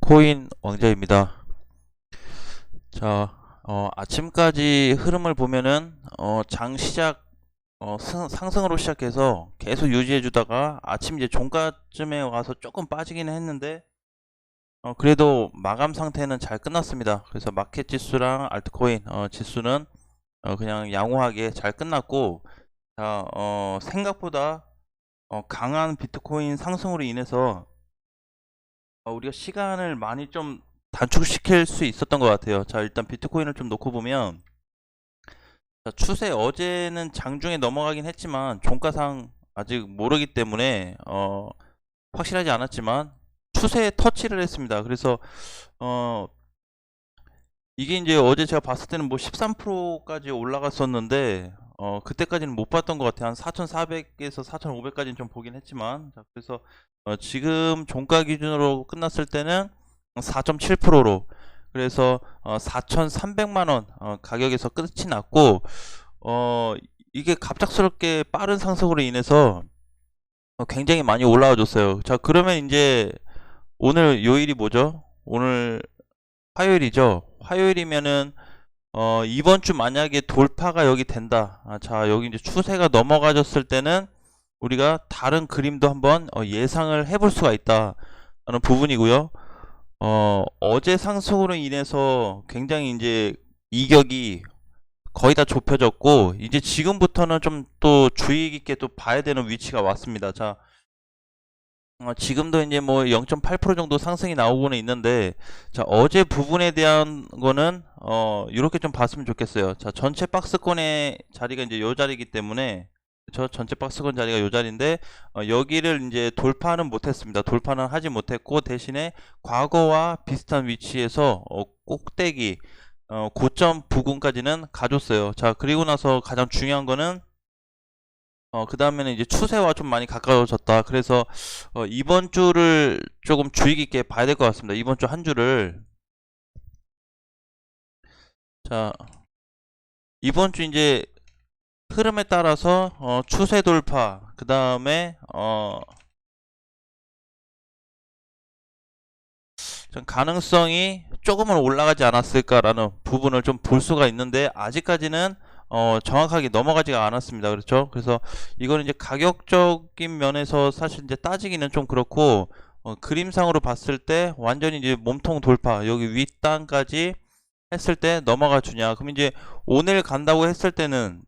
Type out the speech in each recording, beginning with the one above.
비트코인 왕자입니다. 자, 아침까지 흐름을 보면은 장 시작 상승으로 시작해서 계속 유지해 주다가 아침 이제 종가쯤에 와서 조금 빠지기는 했는데 그래도 마감 상태는 잘 끝났습니다. 그래서 마켓 지수랑 알트코인 지수는 그냥 양호하게 잘 끝났고, 자, 생각보다 강한 비트코인 상승으로 인해서 우리가 시간을 많이 좀 단축시킬 수 있었던 것 같아요. 자, 일단 비트코인을 좀 놓고 보면, 자, 추세 어제는 장중에 넘어가긴 했지만 종가상 아직 모르기 때문에 확실하지 않았지만 추세에 터치를 했습니다. 그래서 어 이게 이제 어제 제가 봤을 때는 뭐 13%까지 올라갔었는데 그때까지는 못 봤던 것 같아요. 한 4,400에서 4,500까지는 좀 보긴 했지만, 자, 그래서 지금 종가 기준으로 끝났을 때는 4.7%로, 그래서 4,300만 원 가격에서 끝이 났고, 이게 갑작스럽게 빠른 상승으로 인해서 굉장히 많이 올라와 줬어요. 자, 그러면 이제 오늘 요일이 뭐죠? 오늘 화요일이죠. 화요일이면은 이번 주 만약에 돌파가 여기 된다. 자, 여기 이제 추세가 넘어가졌을 때는 우리가 다른 그림도 한번 예상을 해볼 수가 있다라는 부분이고요. 어제 상승으로 인해서 굉장히 이제 이격이 거의 다 좁혀졌고, 이제 지금부터는 좀 또 주의 깊게 또 봐야 되는 위치가 왔습니다. 자, 지금도 이제 뭐 0.8% 정도 상승이 나오고는 있는데, 자, 어제 부분에 대한 거는 이렇게 좀 봤으면 좋겠어요. 자, 전체 박스권의 자리가 이제 요 자리이기 때문에, 저 전체 박스권 자리가 요 자리인데 여기를 이제 돌파는 못했습니다. 돌파는 하지 못했고, 대신에 과거와 비슷한 위치에서 꼭대기 고점 부근까지는 가줬어요. 자, 그리고 나서 가장 중요한 거는 그 다음에는 이제 추세와 좀 많이 가까워졌다. 그래서 이번 주를 조금 주의 깊게 봐야 될 것 같습니다. 이번 주 한 주를. 자, 이번 주 이제 흐름에 따라서 추세 돌파, 그 다음에 좀 가능성이 조금은 올라가지 않았을까라는 부분을 좀 볼 수가 있는데, 아직까지는 정확하게 넘어가지가 않았습니다. 그렇죠? 그래서 이거는 이제 가격적인 면에서 사실 이제 따지기는 좀 그렇고, 그림상으로 봤을 때 완전히 이제 몸통 돌파, 여기 윗단까지 했을 때 넘어가 주냐. 그럼 이제 오늘 간다고 했을 때는,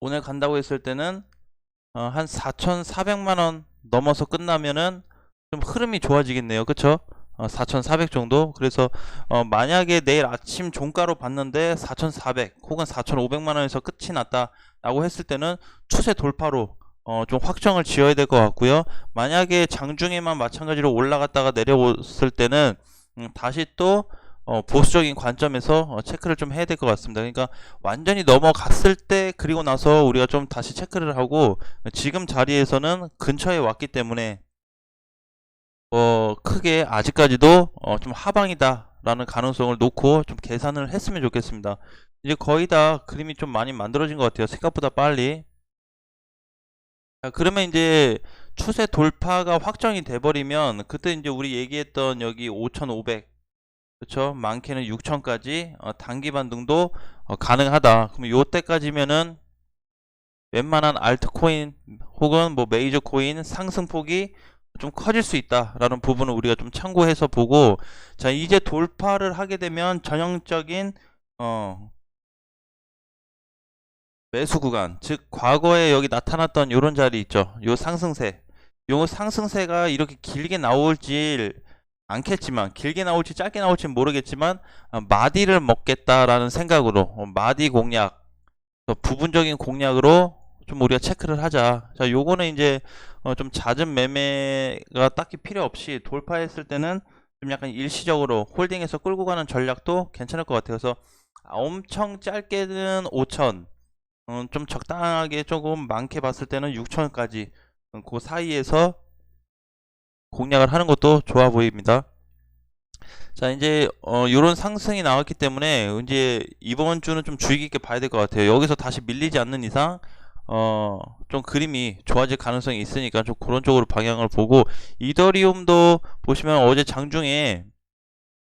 한 4,400만 원 넘어서 끝나면은 좀 흐름이 좋아지겠네요. 그쵸? 4,400 정도. 그래서 만약에 내일 아침 종가로 봤는데 4,400 혹은 4,500만 원에서 끝이 났다라고 했을 때는 추세 돌파로 좀 확정을 지어야 될 것 같고요. 만약에 장중에만 마찬가지로 올라갔다가 내려왔을 때는 다시 또 보수적인 관점에서 체크를 좀 해야 될 것 같습니다. 그러니까 완전히 넘어갔을 때, 그리고 나서 우리가 좀 다시 체크를 하고, 지금 자리에서는 근처에 왔기 때문에 크게 아직까지도 좀 하방이다라는 가능성을 놓고 좀 계산을 했으면 좋겠습니다. 이제 거의 다 그림이 좀 많이 만들어진 것 같아요. 생각보다 빨리. 자, 그러면 이제 추세 돌파가 확정이 돼버리면, 그때 이제 우리 얘기했던 여기 5,500, 그쵸? 많게는 6,000까지 단기 반등도 가능하다. 그럼 요때까지면은 웬만한 알트코인 혹은 뭐 메이저 코인 상승폭이 좀 커질 수 있다라는 부분을 우리가 좀 참고해서 보고, 자, 이제 돌파를 하게 되면 전형적인 매수 구간, 즉 과거에 여기 나타났던 요런 자리 있죠. 요 상승세, 요 상승세가 이렇게 길게 나올지 않겠지만, 길게 나올지 짧게 나올지 모르겠지만 마디를 먹겠다라는 생각으로 마디 공략, 부분적인 공략으로 좀 우리가 체크를 하자. 자, 요거는 이제 좀 잦은 매매가 딱히 필요 없이 돌파했을 때는 좀 약간 일시적으로 홀딩해서 끌고 가는 전략도 괜찮을 것 같아요. 그래서 엄청 짧게는 5천, 좀 적당하게 조금 많게 봤을 때는 6천까지 그 사이에서 공략을 하는 것도 좋아 보입니다. 자, 이제 요런 상승이 나왔기 때문에 이제 이번 주는 좀 주의 깊게 봐야 될 것 같아요. 여기서 다시 밀리지 않는 이상 좀 그림이 좋아질 가능성이 있으니까 좀 그런 쪽으로 방향을 보고, 이더리움도 보시면 어제 장중에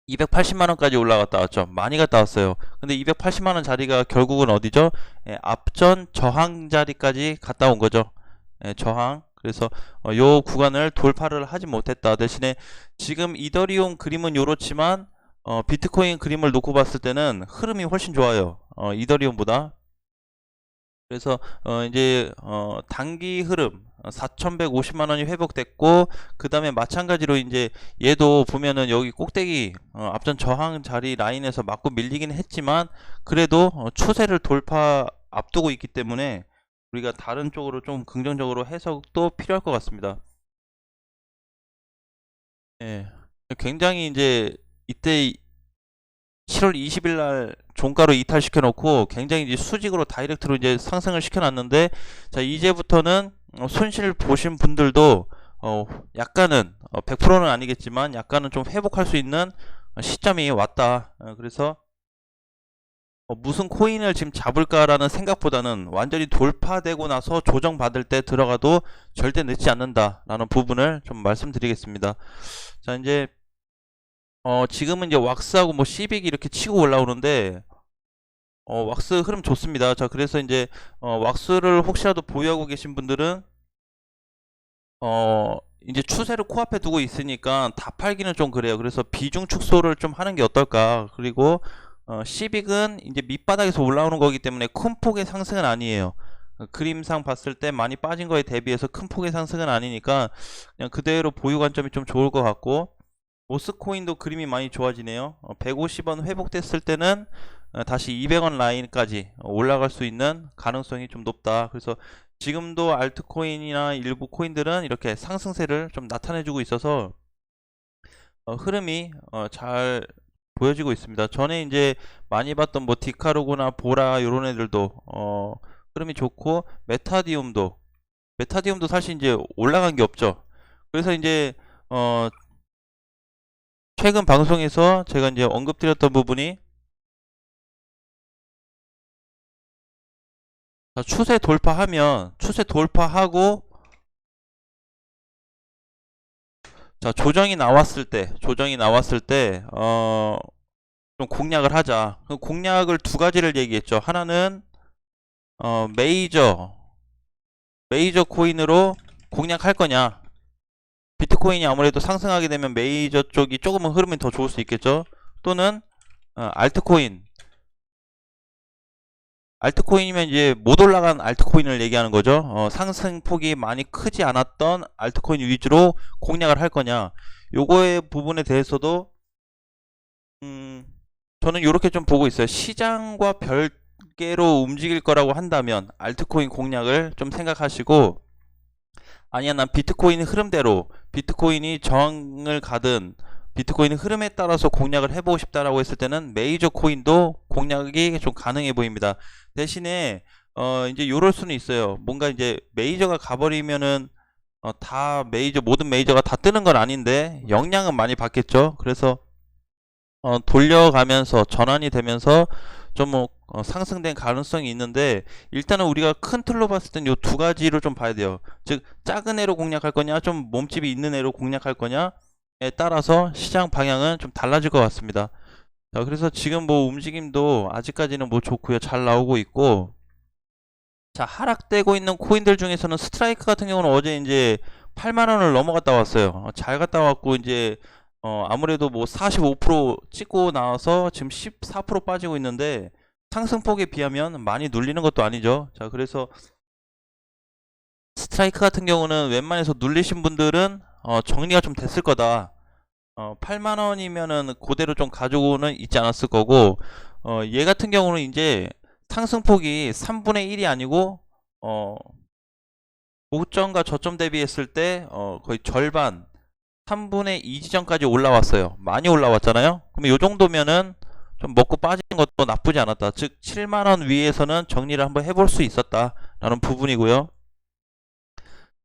280만원까지 올라갔다 왔죠. 많이 갔다 왔어요. 근데 280만원 자리가 결국은 어디죠? 앞전 저항 자리까지 갔다 온 거죠. 저항. 그래서 요 구간을 돌파를 하지 못했다. 대신에 지금 이더리움 그림은 요렇지만 비트코인 그림을 놓고 봤을 때는 흐름이 훨씬 좋아요. 이더리움보다. 그래서 이제 단기 흐름 4,150만원이 회복됐고, 그 다음에 마찬가지로 이제 얘도 보면은 여기 꼭대기 앞전 저항 자리 라인에서 맞고 밀리긴 했지만, 그래도 추세를 돌파 앞두고 있기 때문에 우리가 다른 쪽으로 좀 긍정적으로 해석도 필요할 것 같습니다. 예. 굉장히 이제 이때 7월 20일 날 종가로 이탈시켜 놓고 굉장히 이제 수직으로 다이렉트로 이제 상승을 시켜 놨는데, 자, 이제부터는 손실 보신 분들도 약간은 100%는 아니겠지만 약간은 좀 회복할 수 있는 시점이 왔다. 그래서 무슨 코인을 지금 잡을까라는 생각보다는 완전히 돌파되고 나서 조정받을 때 들어가도 절대 늦지 않는다라는 부분을 좀 말씀드리겠습니다. 자, 이제 지금은 이제 왁스하고 뭐 시빅이 이렇게 치고 올라오는데, 왁스 흐름 좋습니다. 자, 그래서 이제 왁스를 혹시라도 보유하고 계신 분들은 이제 추세를 코앞에 두고 있으니까 다 팔기는 좀 그래요. 그래서 비중 축소를 좀 하는 게 어떨까. 그리고 시빅은 이제 밑바닥에서 올라오는 거기 때문에 큰 폭의 상승은 아니에요. 그림상 봤을 때 많이 빠진 거에 대비해서 큰 폭의 상승은 아니니까 그냥 그대로 보유 관점이 좀 좋을 것 같고, 모스코인도 그림이 많이 좋아지네요. 150원 회복됐을 때는 다시 200원 라인까지 올라갈 수 있는 가능성이 좀 높다. 그래서 지금도 알트코인이나 일부 코인들은 이렇게 상승세를 좀 나타내주고 있어서 흐름이 잘 보여지고 있습니다. 전에 이제 많이 봤던 뭐 디카르고나 보라 이런 애들도 흐름이 좋고, 메타디움도 사실 이제 올라간 게 없죠. 그래서 이제 최근 방송에서 제가 이제 언급드렸던 부분이, 추세 돌파하고, 자, 조정이 나왔을 때 좀 공략을 하자. 그 공략을 두 가지를 얘기했죠. 하나는 메이저 코인으로 공략할 거냐. 비트코인이 아무래도 상승하게 되면 메이저 쪽이 조금은 흐름이 더 좋을 수 있겠죠. 또는 알트코인이면 이제 못 올라간 알트코인을 얘기하는 거죠. 상승폭이 많이 크지 않았던 알트코인 위주로 공략을 할 거냐. 요거의 부분에 대해서도 저는 이렇게 좀 보고 있어요. 시장과 별개로 움직일 거라고 한다면 알트코인 공략을 좀 생각하시고, 아니야, 난 비트코인 흐름대로, 비트코인이 저항을 가든 비트코인 흐름에 따라서 공략을 해보고 싶다라고 했을 때는 메이저 코인도 공략이 좀 가능해 보입니다. 대신에 이제 이럴 수는 있어요. 뭔가 이제 메이저가 가버리면은 모든 메이저가 다 뜨는 건 아닌데 영향은 많이 받겠죠. 그래서 돌려가면서 전환이 되면서 좀 상승된 가능성이 있는데, 일단은 우리가 큰 틀로 봤을 땐 요 두 가지로 좀 봐야 돼요. 즉, 작은 애로 공략할 거냐, 좀 몸집이 있는 애로 공략할 거냐에 따라서 시장 방향은 좀 달라질 것 같습니다. 자, 그래서 지금 뭐 움직임도 아직까지는 뭐 좋고요. 잘 나오고 있고, 자, 하락되고 있는 코인들 중에서는 스트라이크 같은 경우는 어제 이제 8만원을 넘어갔다 왔어요. 잘 갔다 왔고, 이제 아무래도 뭐 45% 찍고 나와서 지금 14% 빠지고 있는데, 상승폭에 비하면 많이 눌리는 것도 아니죠. 자, 그래서 스트라이크 같은 경우는 웬만해서 눌리신 분들은 정리가 좀 됐을 거다. 8만원이면은 그대로 좀 가지고는 있지 않았을 거고, 얘 같은 경우는 이제 상승폭이 3분의 1이 아니고 고점과 저점 대비했을 때 거의 절반, 3분의 2 지점까지 올라왔어요. 많이 올라왔잖아요. 그러면 요 정도면은 좀 먹고 빠진 것도 나쁘지 않았다. 즉 7만원 위에서는 정리를 한번 해볼 수 있었다 라는 부분이고요.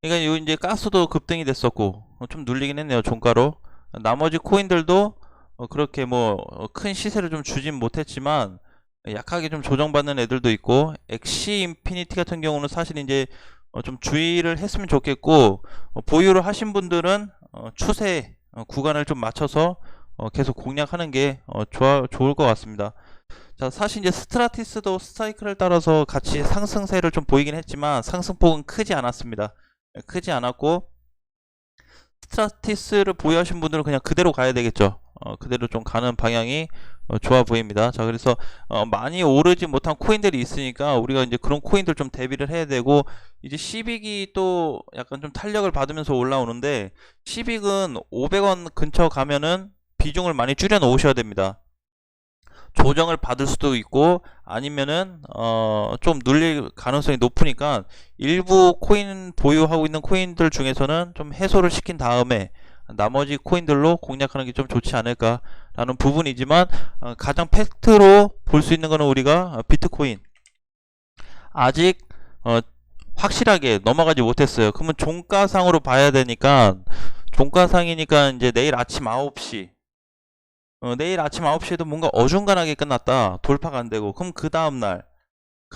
그러니까 요 이제 가스도 급등이 됐었고 좀 눌리긴 했네요. 종가로. 나머지 코인들도 그렇게 뭐 큰 시세를 좀 주진 못했지만, 약하게 좀 조정받는 애들도 있고, 엑시 인피니티 같은 경우는 사실 이제 좀 주의를 했으면 좋겠고, 보유를 하신 분들은 추세 구간을 좀 맞춰서 계속 공략하는 게 좋을 것 같습니다. 자, 사실 이제 스트라티스도 스트라이크를 따라서 같이 상승세를 좀 보이긴 했지만 상승폭은 크지 않았습니다. 크지 않았고, 스트라티스를 보유하신 분들은 그냥 그대로 가야 되겠죠. 그대로 좀 가는 방향이 좋아 보입니다. 자, 그래서 많이 오르지 못한 코인들이 있으니까 우리가 이제 그런 코인들 좀 대비를 해야 되고, 이제 시빅이 또 약간 좀 탄력을 받으면서 올라오는데, 시빅은 500원 근처 가면은 비중을 많이 줄여 놓으셔야 됩니다. 조정을 받을 수도 있고, 아니면은 좀 눌릴 가능성이 높으니까 일부 코인 보유하고 있는 코인들 중에서는 좀 해소를 시킨 다음에 나머지 코인들로 공략하는 게 좀 좋지 않을까라는 부분이지만, 가장 팩트로 볼 수 있는 거는 우리가 비트코인 아직 확실하게 넘어가지 못했어요. 그러면 종가상으로 봐야 되니까, 종가상이니까 이제 내일 아침 9시, 내일 아침 9시에도 뭔가 어중간하게 끝났다, 돌파가 안 되고, 그럼 그 다음날,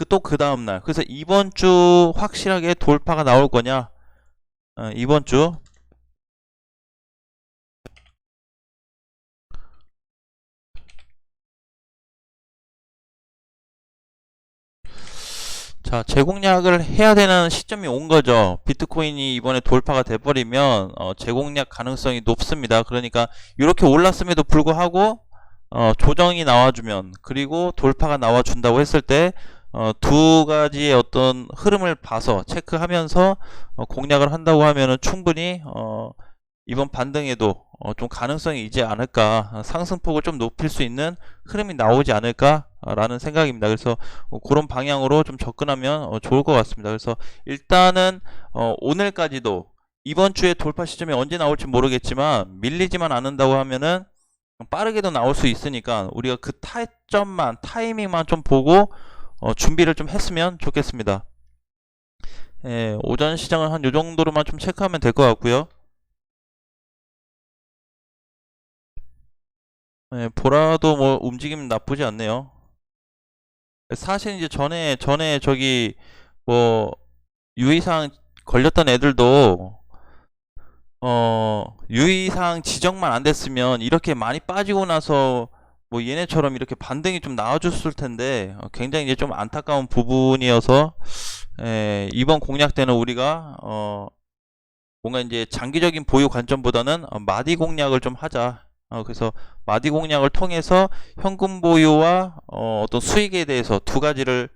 또 그 다음날, 그래서 이번 주 확실하게 돌파가 나올 거냐, 이번 주. 자, 재공략을 해야 되는 시점이 온 거죠. 비트코인이 이번에 돌파가 돼버리면 재공략 가능성이 높습니다. 그러니까 이렇게 올랐음에도 불구하고 조정이 나와주면, 그리고 돌파가 나와준다고 했을 때 두 가지의 어떤 흐름을 봐서 체크하면서 공략을 한다고 하면은 충분히 이번 반등에도 좀 가능성이 있지 않을까, 상승폭을 좀 높일 수 있는 흐름이 나오지 않을까 라는 생각입니다. 그래서 그런 방향으로 좀 접근하면 좋을 것 같습니다. 그래서 일단은 오늘까지도 이번 주에 돌파 시점이 언제 나올지 모르겠지만, 밀리지만 않는다고 하면은 빠르게도 나올 수 있으니까 우리가 그 타점만, 타이밍만 좀 보고 준비를 좀 했으면 좋겠습니다. 예, 오전 시장은 한 요 정도로만 좀 체크하면 될 것 같고요. 예, 보라도 뭐 움직임 나쁘지 않네요. 사실 이제 전에 저기 뭐 유의사항 걸렸던 애들도 유의사항 지정만 안 됐으면 이렇게 많이 빠지고 나서 뭐 얘네처럼 이렇게 반등이 좀 나와줬을 텐데, 굉장히 이제 좀 안타까운 부분이어서, 이번 공략 때는 우리가 뭔가 이제 장기적인 보유 관점보다는 마디 공략을 좀 하자. 그래서 마디 공략을 통해서 현금 보유와 어떤 수익에 대해서 두 가지를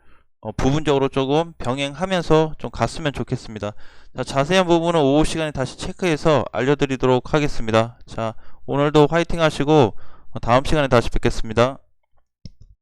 부분적으로 조금 병행하면서 좀 갔으면 좋겠습니다. 자, 자세한 부분은 오후 시간에 다시 체크해서 알려드리도록 하겠습니다. 자, 오늘도 화이팅 하시고 다음 시간에 다시 뵙겠습니다.